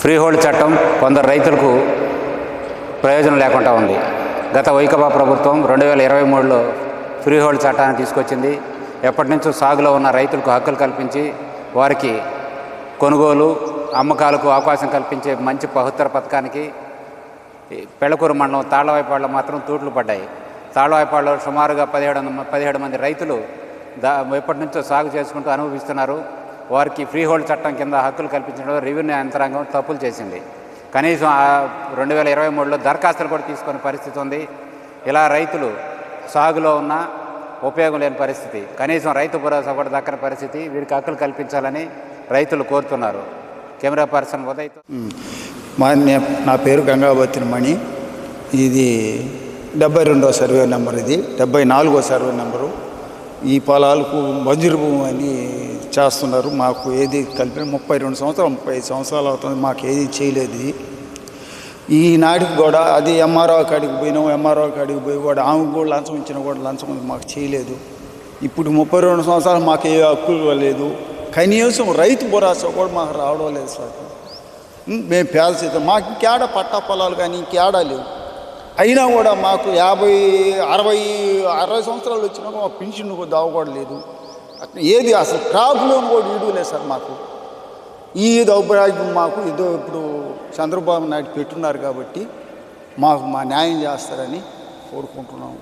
Free hold చట్టం కొందరు రైతులకు ప్రయోజనం లేకుండా ఉంది. గత వైకాపా ప్రభుత్వం 2023లో ఫ్రీ హోల్డ్ చట్టాన్ని తీసుకొచ్చింది. ఎప్పటి నుంచో సాగులో ఉన్న రైతులకు హక్కులు కల్పించి వారికి కొనుగోలు అమ్మకాలకు అవకాశం కల్పించే మంచి బహుత్తర పథకానికి పెళ్లకూరు మండలం తాళ్లవాయిపాడులో మాత్రం తూట్లు పడ్డాయి. తాళ్లవాయిపాడులో సుమారుగా 17 మంది రైతులు ఎప్పటి నుంచో సాగు చేసుకుంటూ అనుభవిస్తున్నారు. వారికి ఫ్రీ హోల్డ్ చట్టం కింద హక్కులు కల్పించడంలో రెవెన్యూ యంత్రాంగం తప్పులు చేసింది. కనీసం 2023లో దరఖాస్తులు కూడా తీసుకునే పరిస్థితి ఉంది. ఇలా రైతులు సాగులో ఉన్న ఉపయోగం లేని పరిస్థితి, కనీసం రైతు భరోసా కూడా దక్కని పరిస్థితి. వీరికి హక్కులు కల్పించాలని రైతులు కోరుతున్నారు. కెమెరా పర్సన్ ఉదయ్తో. నా పేరు గంగావతి మణి. ఇది 72వ సర్వే నెంబర్, ఇది 74వ సర్వే నెంబరు. ఈ పొలాలకు మంజూరు భూమి అని చేస్తున్నారు. మాకు ఏది కలిపి 32 సంవత్సరాలు 35 సంవత్సరాలు అవుతుంది, మాకు ఏది చేయలేదు. ఈనాటికి కూడా అది ఎంఆర్ఓ కాడికి పోయినాం, ఎంఆర్ఓ కాడికి పోయి కూడా ఆమెకు కూడా లంచం ఇచ్చినా కూడా లంచం మాకు చేయలేదు. ఇప్పుడు 32 సంవత్సరాలు మాకు ఏ హక్కులు లేదు. కనీసం రైతు భరోసా కూడా మాకు రావడం లేదు సార్. మేము పేల్చేద్దాం, మాకు ఇంకేడ పట్టా పొలాలు కానీ ఇంకేడా లేవు. అయినా కూడా మాకు 50-60 సంవత్సరాలు వచ్చినా మా పెన్షన్ దావ కూడా లేదు. ఏది అసలు క్రాప్ లోన్ కూడా ఇవ్వలేదు సార్ మాకు. ఈ దౌర్భాగ్యం మాకు ఇదో ఇప్పుడు చంద్రబాబు నాయుడు పెట్టున్నారు కాబట్టి మాకు మా న్యాయం చేస్తారని కోరుకుంటున్నాము.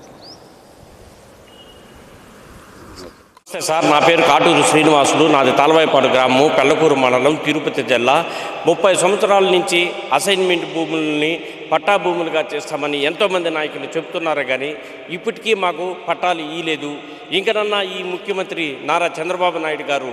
సార్, నా పేరు కాటూరు శ్రీనివాసులు. నాది తాళ్లవాయిపాడు గ్రామం, పెళ్లకూరు మండలం, తిరుపతి జిల్లా. 30 సంవత్సరాల నుంచి అసైన్మెంట్ భూములని పట్టా భూములుగా చేస్తామని ఎంతోమంది నాయకులు చెప్తున్నారు, కానీ ఇప్పటికీ మాకు పట్టాలు ఇవ్వలేదు. ఇంకనన్నా ఈ ముఖ్యమంత్రి నారా చంద్రబాబు నాయుడు గారు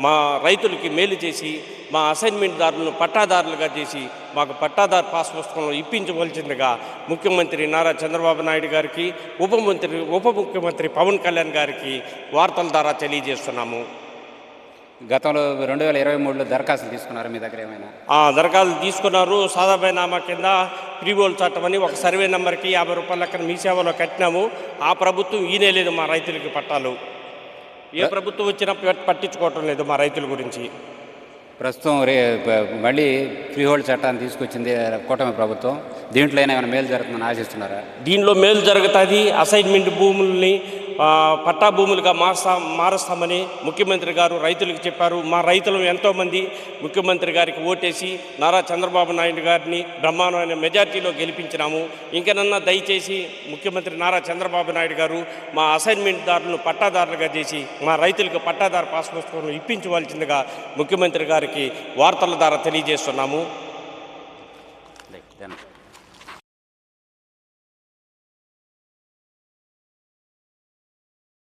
మా రైతులకి మేలు చేసి మా అసైన్మెంట్దారులను పట్టాదారులుగా చేసి మాకు పట్టాదారు పాస్ పుస్తకం ఇప్పించవలసిందిగా ముఖ్యమంత్రి నారా చంద్రబాబు నాయుడు గారికి, ఉప ముఖ్యమంత్రి పవన్ కళ్యాణ్ గారికి వార్తల ద్వారా తెలియజేస్తున్నాము. గతంలో 2023లో దరఖాస్తులు తీసుకున్నారు, మీ దగ్గర ఏమైనా? దరఖాస్తులు తీసుకున్నారు. సాదాబైనామా కింద ఫ్రీ హోల్డ్ చట్టం అని ఒక సర్వే నెంబర్కి 50 రూపాయల లెక్కన మీ సేవలో కట్టినాము. ఆ ప్రభుత్వం ఈనేలేదు మా రైతులకి పట్టాలు. ఏ ప్రభుత్వం వచ్చినా పట్టించుకోవటం లేదు మా రైతుల గురించి. ప్రస్తుతం మళ్ళీ ఫ్రీ హోల్డ్ చట్టాన్ని తీసుకొచ్చింది కూటమి ప్రభుత్వం. దీంట్లో ఏమైనా మేలు జరుగుతుందని ఆశిస్తున్నారా? దీనిలో మేలు జరుగుతుంది. అసైన్మెంట్ భూముల్ని పట్టా భూములుగా మారుస్తామని ముఖ్యమంత్రి గారు రైతులకు చెప్పారు. మా రైతులు ఎంతోమంది ముఖ్యమంత్రి గారికి ఓటేసి నారా చంద్రబాబు నాయుడు గారిని బ్రహ్మాండమైన మెజార్టీలో గెలిపించినాము. ఇంకనన్నా దయచేసి ముఖ్యమంత్రి నారా చంద్రబాబు నాయుడు గారు మా అసైన్మెంట్దారులను పట్టాదారులుగా చేసి మా రైతులకు పట్టాదారు పాస్ పుస్తకం ఇప్పించవలసిందిగా ముఖ్యమంత్రి గారికి వార్తల ద్వారా తెలియజేస్తున్నాము.